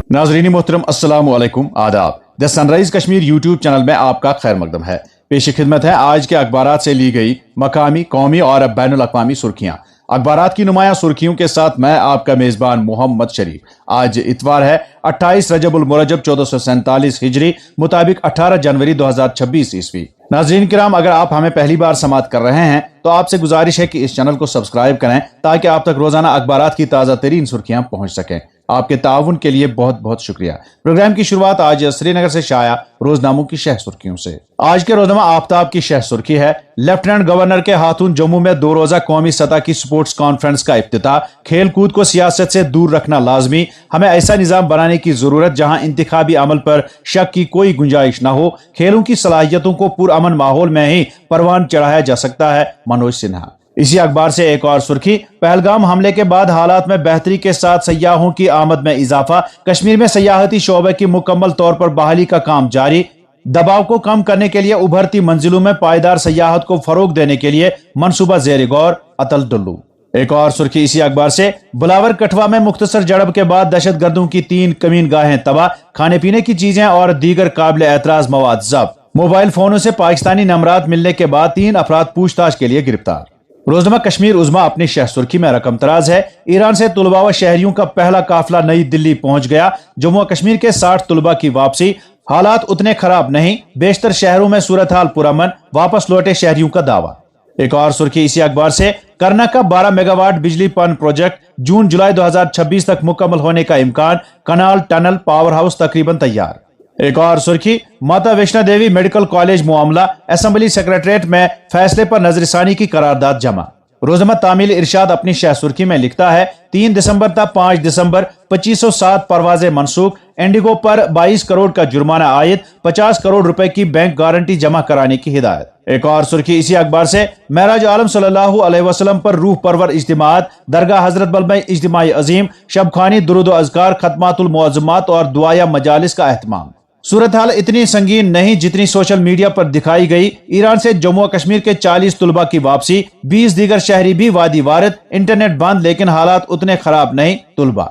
नाजरीन मोहतरम अस्सलाम वालेकुम आदाब। The sunrise Kashmir YouTube channel में आपका खैर मकदम है। पेश खिदमत है आज के अखबारात से ली गई मकामी, कौमी और बैनुल अक़वामी सुर्खियां। अखबारात की नुमाया सुर्खियों के साथ मैं आपका मेजबान मोहम्मद शरीफ। आज इतवार है 28 रजबुल मुरज्जब 1447 हिजरी मुताबिक 18 जनवरी 2026 ईस्वी। नाजरीन किराम, अगर आप हमें पहली बार समाअत कर रहे हैं तो आपसे गुजारिश है कि इस चैनल को सब्सक्राइब करें ताकि आप तक रोजाना अखबारात की ताज़ा तरीन सुर्खियां पहुंच सकें। आपके ताउन के लिए बहुत बहुत शुक्रिया। प्रोग्राम की शुरुआत आज श्रीनगर से शाया रोजनामों की शह सुर्खियों से। आज के रोजनामा आफ्ताब की शह सुर्खी है, लेफ्टिनेंट गवर्नर के हाथों जम्मू में 2 रोजा कौमी सतह की स्पोर्ट्स कॉन्फ्रेंस का इफ्तिताह। खेल कूद को सियासत से दूर रखना लाजमी, हमें ऐसा निजाम बनाने की जरूरत जहां इंतखाबी अमल पर शक की कोई गुंजाइश न हो। खेलों की सलाहियतों को पुरअमन माहौल में ही परवान चढ़ाया जा सकता है, मनोज सिन्हा। इसी अखबार से एक और सुर्खी, पहलगाम हमले के बाद हालात में बेहतरी के साथ सयाहों की आमद में इजाफा। कश्मीर में सयाहती शोबे की मुकम्मल तौर पर बहाली का काम जारी। दबाव को कम करने के लिए उभरती मंजिलों में पायदार सयाहत को फरोग देने के लिए मंसूबा ज़ेर गौर, अतल डुल्लू। एक और सुर्खी इसी अखबार से, बुलावर कठवा में मुख्तसर झड़प के बाद दहशत गर्दों की 3 कमीन गाहें तबाह। खाने पीने की चीजें और दीगर काबिल एतराज मवाद जब्त। मोबाइल फोनों से पाकिस्तानी नमरात मिलने के बाद 3 अफराद पूछताछ के लिए गिरफ्तार। रोजनामा कश्मीर उज़्मा अपनी शह सुर्खी में रकम तराज है, ईरान से तुलबा व शहरियों का पहला काफिला नई दिल्ली पहुंच गया। जम्मू कश्मीर के 60 तुलबा की वापसी। हालात उतने खराब नहीं, बेशतर शहरों में सूरत हाल पुरअमन, वापस लौटे शहरियों का दावा। एक और सुर्खी इसी अखबार से, करना का 12 मेगावाट बिजली पन प्रोजेक्ट जून जुलाई 2026 तक मुकम्मल होने का इम्कान। कनाल टनल पावर हाउस तकरीबन तैयार। एक और सुर्खी, माता वैष्णो देवी मेडिकल कॉलेज मामला, असेंबली सेक्रेटरीट में फैसले पर नजरसानी की करारदाद जमा। रोजनामा तामील इरशाद अपनी शह सुर्खी में लिखता है, 3 दिसंबर तक 5 दिसंबर 2507 परवाजें मनसूख। इंडिगो पर 22 करोड़ का जुर्माना आयद, 50 करोड़ रुपए की बैंक गारंटी जमा कराने की हिदायत। एक और सुर्खी इसी अखबार से, महराज आलम सल्लल्लाहु अलैहि वसल्लम पर रूह परवर इज्तिमात, दरगाह हजरत बल में इज्तिमाई अजीम, शबखानी दुरूद अज़कार, खत्मातुल मुअज़्ज़मात और दुआया मजालिस का एहतमाम। सूरत हाल इतनी संगीन नहीं जितनी सोशल मीडिया पर दिखाई गई। ईरान से जम्मू और कश्मीर के 40 तुलबा की वापसी, 20 दीगर शहरी भी वादी वारद। इंटरनेट बंद लेकिन हालात उतने खराब नहीं, तुलबा।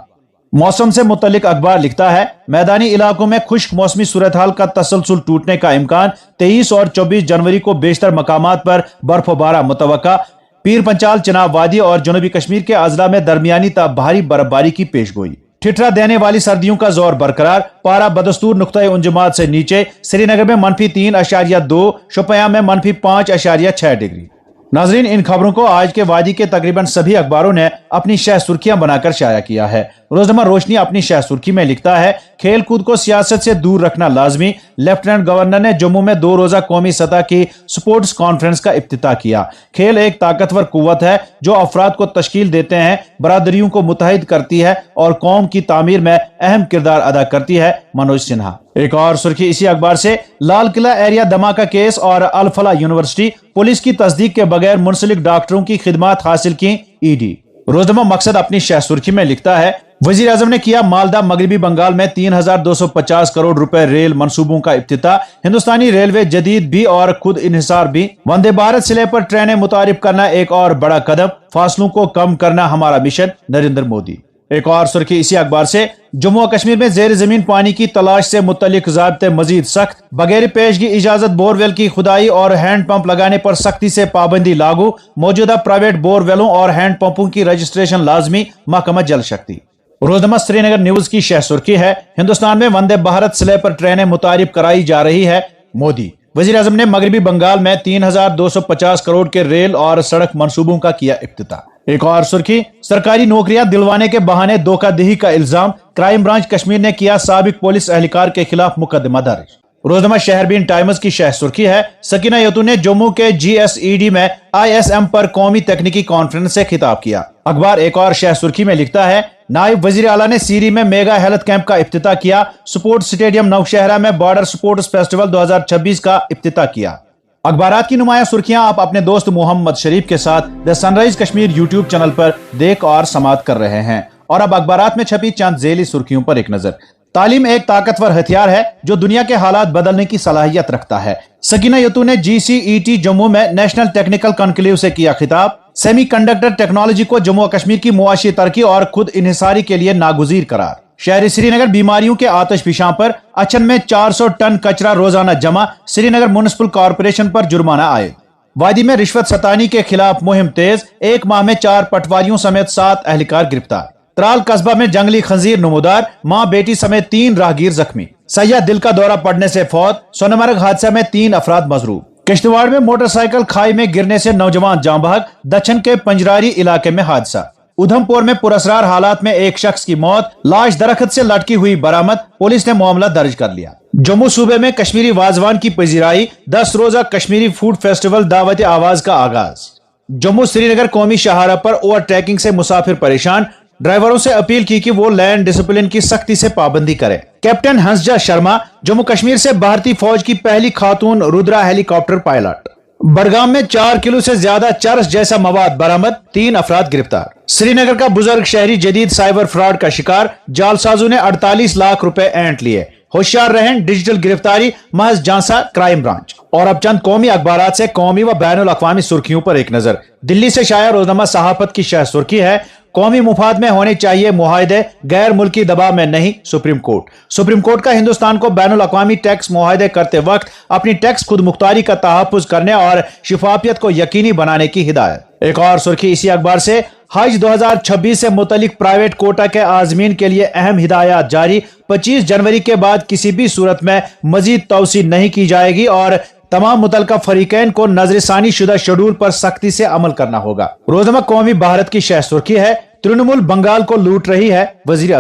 मौसम से मुतल्लिक अखबार लिखता है, मैदानी इलाकों में खुश्क मौसमी सूरत हाल का तसलसल टूटने का इम्कान। 23 और 24 जनवरी को बेशतर मकामात पर बर्फबारी मुतवक्का। पीर पंचाल, चिनाब वादी और जनूबी कश्मीर के अजला में दरमियानी ता भारी बर्फबारी की पेशगोई। ठिठरा देने वाली सर्दियों का जोर बरकरार, पारा बदस्तूर नुक्ता उंजमात से नीचे। श्रीनगर में -3.2, शोपियां में -5.6 डिग्री। नाजरीन, इन खबरों को आज के वादी के तकरीबन सभी अखबारों ने अपनी शह सुर्खियां बनाकर शाया किया है। रोजनामा रोशनी अपनी शह सुर्खी में लिखता है, खेल कूद को सियासत से दूर रखना लाजमी। लेफ्टिनेंट गवर्नर ने जम्मू में 2 रोजा कौमी सतह की स्पोर्ट्स कॉन्फ्रेंस का इफ्तिताह किया। खेल एक ताकतवर कुव्वत है जो अफराद को तश्कील देते हैं, बरादरियों को मुत्तहिद करती है और कौम की तामीर में अहम किरदार अदा करती है, मनोज सिन्हा। एक और सुर्खी इसी अखबार से, लाल किला एरिया धमाका केस और अल फलाह यूनिवर्सिटी, पुलिस की तस्दीक के बगैर मुंसलिक डॉक्टरों की खिदमात हासिल की, ईडी। रोजनामा मकसद अपनी शह सुर्खी में लिखता है, वजीर आजम ने किया मालदा मगरबी बंगाल में 3250 करोड़ रुपए रेल मंसूबों का इफ्तिताह। हिंदुस्तानी रेलवे जदीद भी और खुद इन्हिसार भी। वंदे भारत स्लीपर ट्रेनें मुतारिफ करना एक और बड़ा कदम, फासलों को कम करना हमारा मिशन, नरेंद्र मोदी। एक और सुर्खी इसी अखबार से, जम्मू और कश्मीर में जेर जमीन पानी की तलाश से मुतल्लिक ज़ाब्ते मजीद सख्त। बगैर पेशगी इजाजत बोरवेल की खुदाई और हैंड पंप लगाने पर सख्ती से पाबंदी लागू। मौजूदा प्राइवेट बोरवेलों और हैंड पंपों की रजिस्ट्रेशन लाजमी, महकमा जल शक्ति। रोजनामा श्रीनगर न्यूज की शह सुर्खी है, हिंदुस्तान में वंदे भारत स्लीपर ट्रेनें मुतारिफ कराई जा रही है, मोदी। वजीर आजम ने मगरबी बंगाल में 3250 करोड़ के रेल और सड़क मंसूबों का किया इफ्तिताह। एक और सुर्खी, सरकारी नौकरियां दिलवाने के बहाने धोखाधड़ी का इल्जाम। क्राइम ब्रांच कश्मीर ने किया साबिक पुलिस एहलकार के खिलाफ मुकदमा दर्ज। रोजनामा शहरबीन टाइम्स की शह सुर्खी है, सकीना यतू ने जम्मू के GSED में ISM पर कौमी तकनीकी कॉन्फ्रेंस से खिताब किया। अखबार एक और शह सुर्खी में लिखता है, नायब वजीर आला ने सीरी में मेगा हेल्थ कैंप का इफ्तिताह किया। स्पोर्ट्स स्टेडियम नौशहरा में बॉर्डर स्पोर्ट्स फेस्टिवल 2026 का इफ्तिताह किया। अखबारात की नुमाया सुर्खियां आप अपने दोस्त मोहम्मद शरीफ के साथ the sunrise Kashmir YouTube channel पर देख और समाअत कर रहे हैं। और अब अखबारात में छपी चंद झेली सुर्खियों पर एक नजर। तालीम एक ताकतवर हथियार है जो दुनिया के हालात बदलने की सलाहियत रखता है। सकीना यतू ने GCET जम्मू में नेशनल टेक्निकल कॉन्क्लेव से किया खिताब। सेमी कंडक्टर टेक्नोलॉजी को जम्मू और कश्मीर की मुआशी तरक्की और खुद इन्हिसारी के लिए नागुजीर करार। शहरी श्रीनगर बीमारियों के आतशफिशां पर अचन में 400 टन कचरा रोजाना जमा, श्रीनगर म्युनिसिपल कॉरपोरेशन पर जुर्माना आए। वादी में रिश्वत सतानी के खिलाफ मुहिम तेज, एक माह में 4 पटवारियों समेत 7 एहलकार गिरफ्तार। त्राल कस्बा में जंगली खंजीर नमूदार, मां बेटी समेत 3 राहगीर जख्मी। सैयद दिल का दौरा पड़ने से फौत, सोनमर्ग हादसा में 3 अफराद मजरूर। किश्तवाड़ में मोटरसाइकिल खाई में गिरने से नौजवान जाँ बहक, दक्षिण के पंजरारी इलाके में हादसा। उधमपुर में पुरअसरार हालात में एक शख्स की मौत, लाश दरख्त से लटकी हुई बरामद, पुलिस ने मामला दर्ज कर लिया। जम्मू सूबे में कश्मीरी वाजवान की पजीराई, 10 रोजा कश्मीरी फूड फेस्टिवल दावत आवाज का आगाज। जम्मू श्रीनगर कौमी शाहरा पर ओवर ट्रैकिंग से मुसाफिर परेशान, ड्राइवरों से अपील की कि वो लैंड डिसिप्लिन की सख्ती से पाबंदी करें। कैप्टन हंसजा शर्मा जम्मू कश्मीर से भारतीय फौज की पहली खातून रुद्रा हेलीकॉप्टर पायलट। बड़गाम में 4 किलो से ज्यादा चरस जैसा मवाद बरामद, 3 अफराद गिरफ्तार। श्रीनगर का बुजुर्ग शहरी जदीद साइबर फ्रॉड का शिकार, जालसाजों ने 48 लाख रुपए ऐंठ लिए। होशियार रहें, डिजिटल गिरफ्तारी महज झांसा क्राइम ब्रांच। और अब चंद कौमी अखबारात से कौमी व बैनुल अक़वामी सुर्खियों पर एक नजर। दिल्ली से शाया रोजनामा सहाफत की शह सुर्खी है, कौमी मुफाद में होने चाहिए मुआहदे, गैर मुल्की दबाव में नहीं सुप्रीम कोर्ट। सुप्रीम कोर्ट का हिंदुस्तान को बैनुल अक़वामी टैक्स मुआहदे करते वक्त अपनी टैक्स खुद मुख्तारी का तहफ़्फ़ुज़ करने और शिफाफियत को यकीनी बनाने की हिदायत। एक और सुर्खी इसी अखबार से, हज 2026 से मुतलिक प्राइवेट कोटा के आज़मीन के लिए अहम हिदायत जारी, 25 जनवरी के बाद किसी भी सूरत में मजीद तौसी नहीं की जाएगी और तमाम मुतलका फरीकैन को नजरसानी शुदा शेड्यूल पर सख्ती से अमल करना होगा। रोजनामा कौमी भारत की शह सुर्खी है, तृणमूल बंगाल को लूट रही है वजीर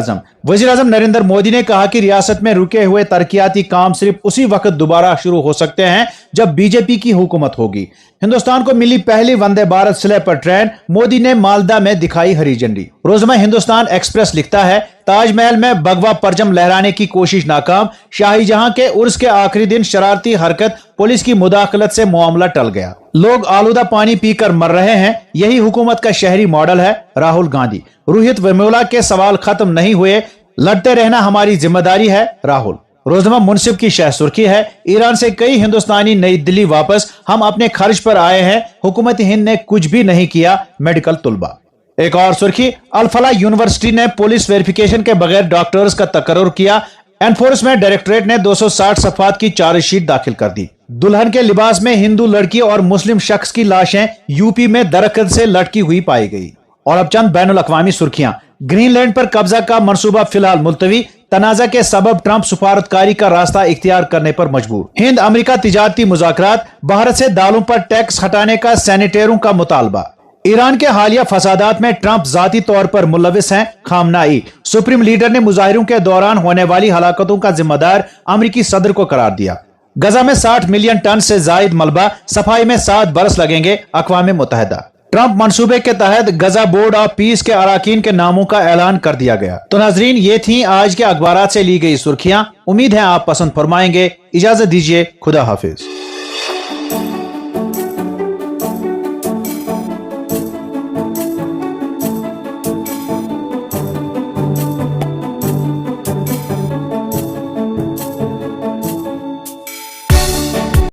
आजम नरेंद्र मोदी ने कहा कि रियासत में रुके हुए तरक्याती काम सिर्फ उसी वक्त दोबारा शुरू हो सकते हैं जब बीजेपी की हुकूमत होगी। हिंदुस्तान को मिली पहली वंदे भारत स्लीपर ट्रेन, मोदी ने मालदा में दिखाई हरी झंडी। रोजनामा हिंदुस्तान एक्सप्रेस लिखता है, ताजमहल में भगवा परचम लहराने की कोशिश नाकाम, शाहीजहां के उर्स के आखिरी दिन शरारती हरकत, पुलिस की मुदाखलत से मामला टल गया। लोग आलूदा पानी पीकर मर रहे हैं, यही हुकूमत का शहरी मॉडल है राहुल गांधी। रोहित वेमुला के सवाल खत्म नहीं हुए, लड़ते रहना हमारी जिम्मेदारी है राहुल। रोजनामा मुनसिफ की शह सुर्खी है, ईरान से कई हिंदुस्तानी नई दिल्ली वापस, हम अपने खर्च पर आए हैं, हुकूमत हिंद ने कुछ भी नहीं किया, मेडिकल तुलबा। एक और सुर्खी, अल-फलाह यूनिवर्सिटी ने पुलिस वेरिफिकेशन के बगैर डॉक्टर्स का तकर्रुर किया, एनफोर्समेंट डायरेक्टरेट ने 260 सफ़ात की चार्जशीट दाखिल कर दी। दुल्हन के लिबास में हिंदू लड़की और मुस्लिम शख्स की लाशें यूपी में दरख्त से लटकी हुई पाई गई। और अब चंद बैनुल अक़वामी सुर्खियां, ग्रीनलैंड पर कब्जा का मंसूबा फिलहाल मुलतवी, तनाज़ा के सबब ट्रंप सफारतकारी का रास्ता इख्तियार करने पर मजबूर। हिंद अमेरिका तिजारती मुज़ाकरात, भारत से दालों पर टैक्स हटाने का सेनेटरों का मुतालबा। ईरान के हालिया फसादात में ट्रंप जाती तौर पर मुलविस हैं, खामनाई। सुप्रीम लीडर ने मुजाहिरों के दौरान होने वाली हलाकतों का जिम्मेदार अमेरिकी सदर को करार दिया। गजा में 60 मिलियन टन से जायद मलबा, सफाई में 7 बरस लगेंगे, अक़वाम मुत्तहिदा। ट्रंप मंसूबे के तहत गजा बोर्ड ऑफ पीस के अराकीन के नामों का ऐलान कर दिया गया। तो नाजरीन, ये थी आज के अखबारात से ली गई सुर्खियां। उम्मीद है आप पसंद फरमाएंगे। इजाजत दीजिए, खुदा हाफिज।